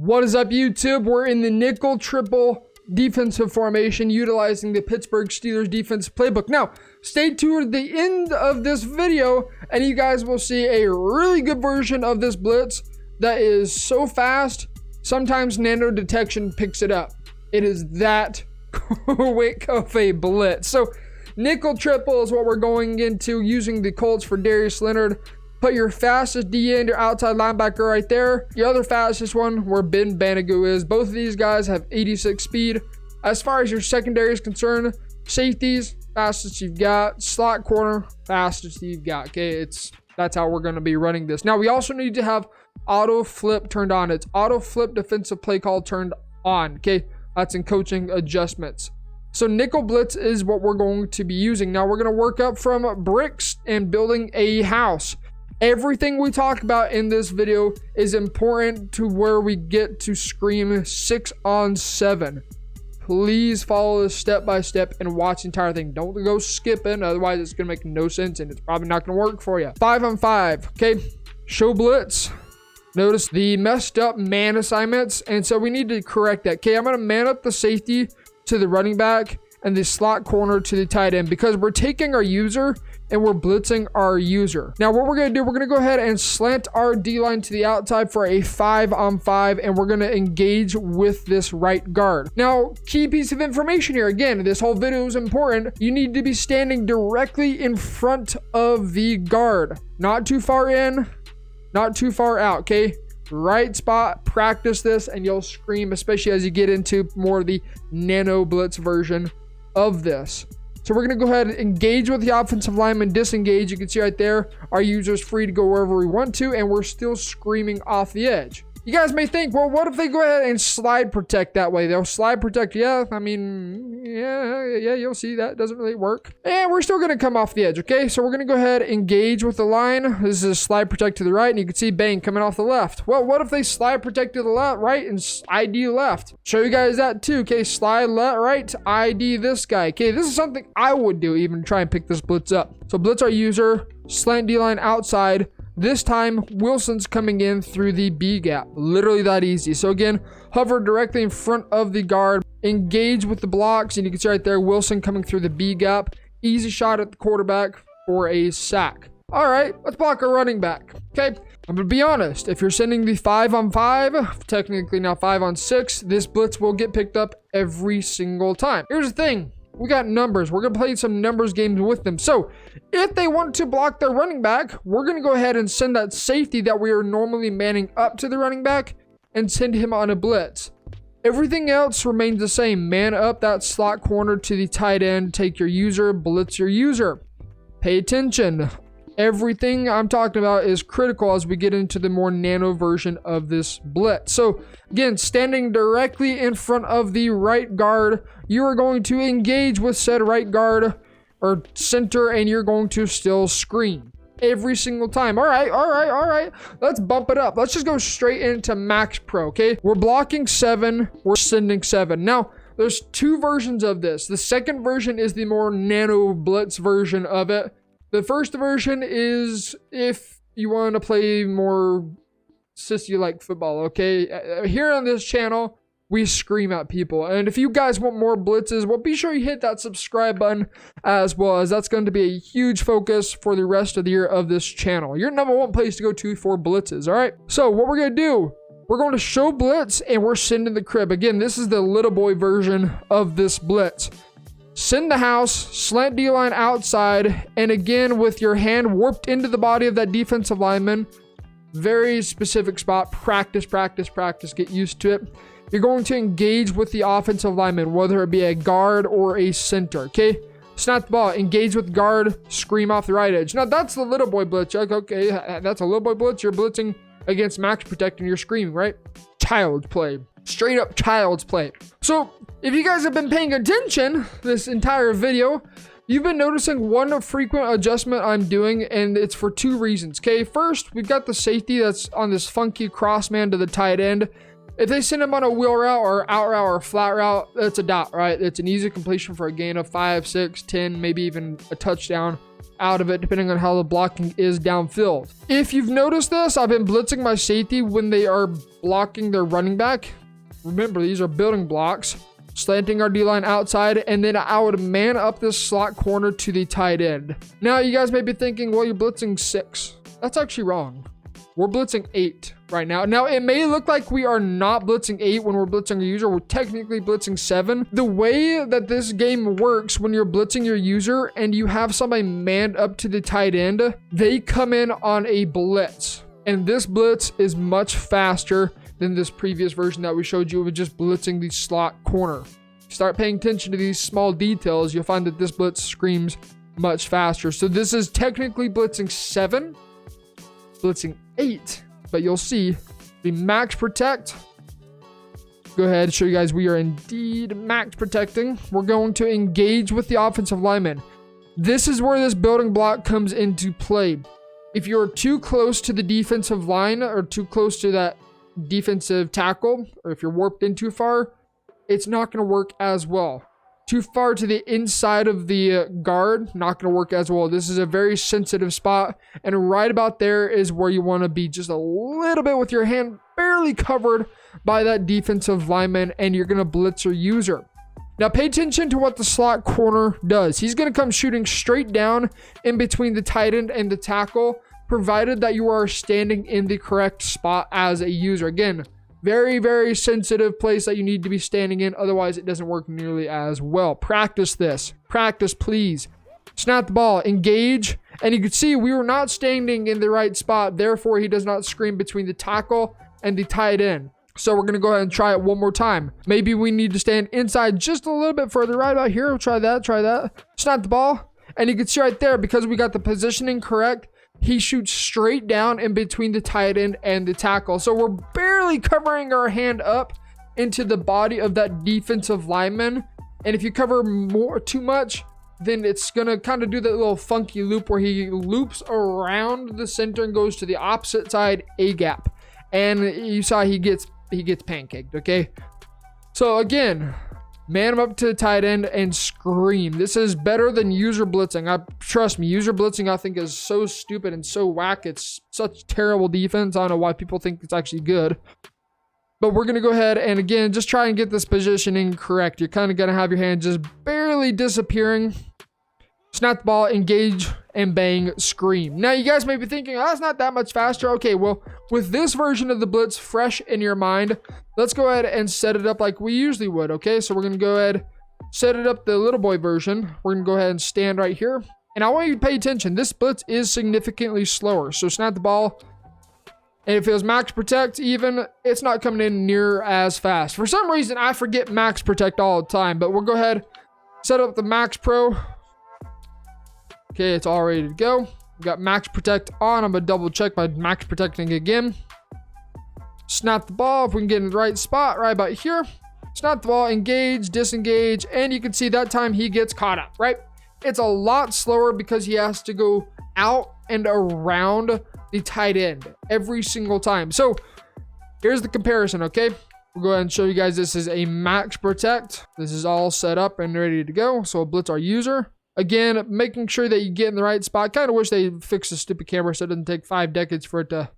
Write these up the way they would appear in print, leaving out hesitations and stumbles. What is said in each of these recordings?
What is up, YouTube? We're in the nickel triple defensive formation utilizing the Pittsburgh Steelers defensive playbook. Now, stay tuned to the end of this video and you guys will see a really good version of this blitz that is so fast, sometimes nano detection picks it up. It is that quick of a blitz. So, nickel triple is what we're going into using the Colts for Darius Leonard. Put your fastest D end, your outside linebacker right there. Your other fastest one, where Ben Banagoo is. Both of these guys have 86 speed. As far as your secondary is concerned, safeties, fastest you've got. Slot corner, fastest you've got. Okay, that's how we're going to be running this. Now, we also need to have auto flip turned on. It's auto flip defensive play call turned on. Okay, that's in coaching adjustments. So nickel blitz is what we're going to be using. Now, we're going to work up from bricks and building a house. Everything we talk about in this video is important to where we get to scream 6 on 7. Please follow this step by step and watch the entire thing. Don't go skipping, otherwise it's gonna make no sense and it's probably not gonna work for you. 5 on 5, okay? Show blitz. Notice the messed up man assignments, and so we need to correct that. Okay, I'm gonna man up the safety to the running back and the slot corner to the tight end because we're taking our user and we're blitzing our user. Now, what we're going to do, we're going to go ahead and slant our D-line to the outside for a 5 on 5, and we're going to engage with this right guard. Now, key piece of information here. Again, this whole video is important. You need to be standing directly in front of the guard. Not too far in, not too far out, okay? Right spot, practice this, and you'll scream, especially as you get into more of the nano blitz version of this. So we're going to go ahead and engage with the offensive lineman, disengage. You can see right there, our user is free to go wherever we want to, and we're still screaming off the edge. You guys may think, well, what if they go ahead and slide protect that way? They'll slide protect. Yeah, I mean, yeah, you'll see that doesn't really work. And we're still going to come off the edge, okay? So we're going to go ahead and engage with the line. This is slide protect to the right, and you can see bang coming off the left. Well, what if they slide protect to the left, right, and ID left? Show you guys that too, okay? Slide left, right, ID this guy. Okay, this is something I would do, even try and pick this blitz up. So blitz our user, slant D-line outside. This time, Wilson's coming in through the B gap. Literally that easy. So again, hover directly in front of the guard. Engage with the blocks. And you can see right there, Wilson coming through the B gap. Easy shot at the quarterback for a sack. All right, let's block our running back. Okay, I'm going to be honest. If you're sending the 5 on 5, technically now 5 on 6, this blitz will get picked up every single time. Here's the thing. We got numbers. We're going to play some numbers games with them. So if they want to block their running back, we're going to go ahead and send that safety that we are normally manning up to the running back and send him on a blitz. Everything else remains the same. Man up that slot corner to the tight end. Take your user, blitz your user. Pay attention. Everything I'm talking about is critical as we get into the more nano version of this blitz. So again, standing directly in front of the right guard, you are going to engage with said right guard or center, and you're going to still screen every single time. All right. Let's bump it up. Let's just go straight into Max Pro, okay? We're blocking 7, we're sending 7. Now, there's 2 versions of this. The second version is the more nano blitz version of it. The first version is if you want to play more sissy-like football, okay? Here on this channel, we scream at people. And if you guys want more blitzes, well, be sure you hit that subscribe button as well, as that's going to be a huge focus for the rest of the year of this channel. Your #1 place to go to for blitzes, all right? So what we're going to do, we're going to show blitz, and we're sending the crib. Again, this is the little boy version of this blitz. Send the house, slant D-line outside, and again, with your hand warped into the body of that defensive lineman, very specific spot, practice, get used to it. You're going to engage with the offensive lineman, whether it be a guard or a center, okay? Snap the ball, engage with guard, scream off the right edge. Now, that's the little boy blitz. Okay, that's a little boy blitz. You're blitzing against max protect and you're screaming, right? Child's play. Straight up child's play. So, if you guys have been paying attention this entire video, you've been noticing one frequent adjustment I'm doing, and it's for 2 reasons. Okay, first, we've got the safety that's on this funky cross man to the tight end. If they send him on a wheel route or out route or flat route, that's a dot, right? It's an easy completion for a gain of 5, 6, 10, maybe even a touchdown. out of it, depending on how the blocking is downfield. If you've noticed this, I've been blitzing my safety when they are blocking their running back. Remember, these are building blocks. Slanting our D-line outside, and then I would man up this slot corner to the tight end. Now, you guys may be thinking, well, you're blitzing 6. That's actually wrong. We're blitzing 8 right now. Now, it may look like we are not blitzing 8 when we're blitzing a user. We're technically blitzing 7. The way that this game works when you're blitzing your user and you have somebody manned up to the tight end, they come in on a blitz. And this blitz is much faster than this previous version that we showed you of just blitzing the slot corner. Start paying attention to these small details, you'll find that this blitz screams much faster. So this is technically blitzing 7, blitzing 8, but you'll see the max protect. Go ahead and show you guys we are indeed max protecting. We're going to engage with the offensive lineman. This is where this building block comes into play. If you're too close to the defensive line or too close to that defensive tackle, or if you're warped in too far, it's not going to work as well. Too far to the inside of the guard, not going to work as well. This is a very sensitive spot, and right about there is where you want to be, just a little bit with your hand barely covered by that defensive lineman, and you're going to blitz your user. Now pay attention to what the slot corner does. He's going to come shooting straight down in between the tight end and the tackle, provided that you are standing in the correct spot as a user. Again, very, very sensitive place that you need to be standing in. Otherwise, it doesn't work nearly as well. Practice this. Practice, please. Snap the ball. Engage. And you can see we were not standing in the right spot. Therefore, he does not screen between the tackle and the tight end. So we're going to go ahead and try it one more time. Maybe we need to stand inside just a little bit further. Right about here. We'll try that. Try that. Snap the ball. And you can see right there, because we got the positioning correct, he shoots straight down in between the tight end and the tackle. So we're barely covering our hand up into the body of that defensive lineman. And if you cover too much, then it's going to kind of do that little funky loop where he loops around the center and goes to the opposite side, A gap. And you saw he gets pancaked, okay? So again, man him up to the tight end and scream. This is better than user blitzing. Trust me, user blitzing I think is so stupid and so whack. It's such terrible defense. I don't know why people think it's actually good. But we're going to go ahead and again, just try and get this positioning correct. You're kind of going to have your hand just barely disappearing. Snap the ball, engage, and bang, scream. Now you guys may be thinking, oh, that's not that much faster. Okay, well, with this version of the blitz fresh in your mind, let's go ahead and set it up like we usually would, okay? So we're going to go ahead, set it up the little boy version. We're going to go ahead and stand right here. And I want you to pay attention. This blitz is significantly slower. So snap the ball. And if it was max protect even, it's not coming in near as fast. For some reason, I forget max protect all the time. But we'll go ahead, set up the max pro. Okay, it's all ready to go. We got max protect on. I'm going to double check by max protecting again. Snap the ball if we can get in the right spot right about here. Snap the ball, engage, disengage, and you can see that time he gets caught up, right? It's a lot slower because he has to go out and around the tight end every single time. So here's the comparison, okay? We'll go ahead and show you guys this is a max protect. This is all set up and ready to go. So we'll blitz our user. Again, making sure that you get in the right spot. Kind of wish they fixed the stupid camera so it doesn't take 5 decades for it to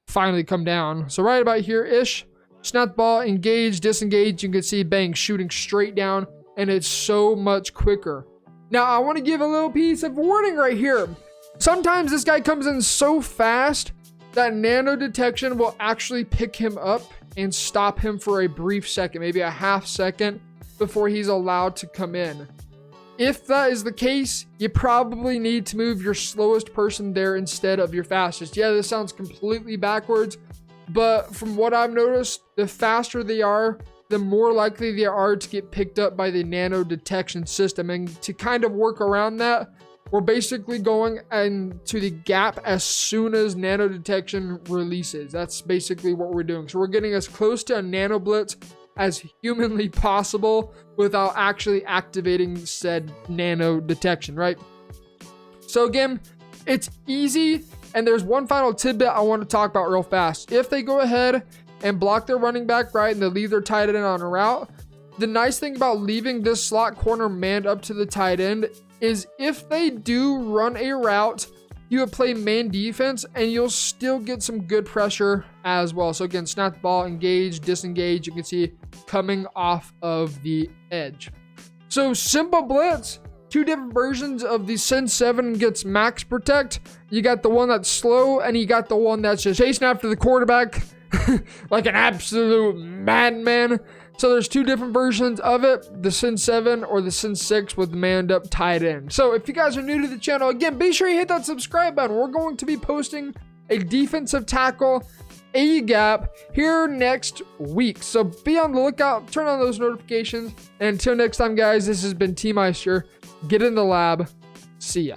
finally come down. So right about here-ish, snap the ball, engage, disengage. You can see bang, shooting straight down, and it's so much quicker. Now, I want to give a little piece of warning right here. Sometimes this guy comes in so fast that nano detection will actually pick him up and stop him for a brief second, maybe a half second before he's allowed to come in. If that is the case, you probably need to move your slowest person there instead of your fastest. Yeah, this sounds completely backwards, but from what I've noticed, the faster they are, the more likely they are to get picked up by the nano detection system. And to kind of work around that, we're basically going into the gap as soon as nano detection releases. That's basically what we're doing. So we're getting as close to a nano blitz as humanly possible without actually activating said nano detection, right? So again, it's easy. And there's one final tidbit I want to talk about real fast. If they go ahead and block their running back, right, and they leave their tight end on a route, the nice thing about leaving this slot corner manned up to the tight end is if they do run a route, you would play man defense and you'll still get some good pressure as well. So again, snap the ball, engage, disengage. You can see coming off of the edge. So simple blitz, two different versions of the Sin 7 gets max protect. You got the one that's slow and you got the one that's just chasing after the quarterback like an absolute madman. So there's two different versions of it, the Sin 7 or the Sin 6 with the manned up tight end. So if you guys are new to the channel, again, be sure you hit that subscribe button. We're going to be posting a defensive tackle A-gap here next week. So be on the lookout, turn on those notifications. And until next time, guys, this has been T-Meister. Get in the lab. See ya.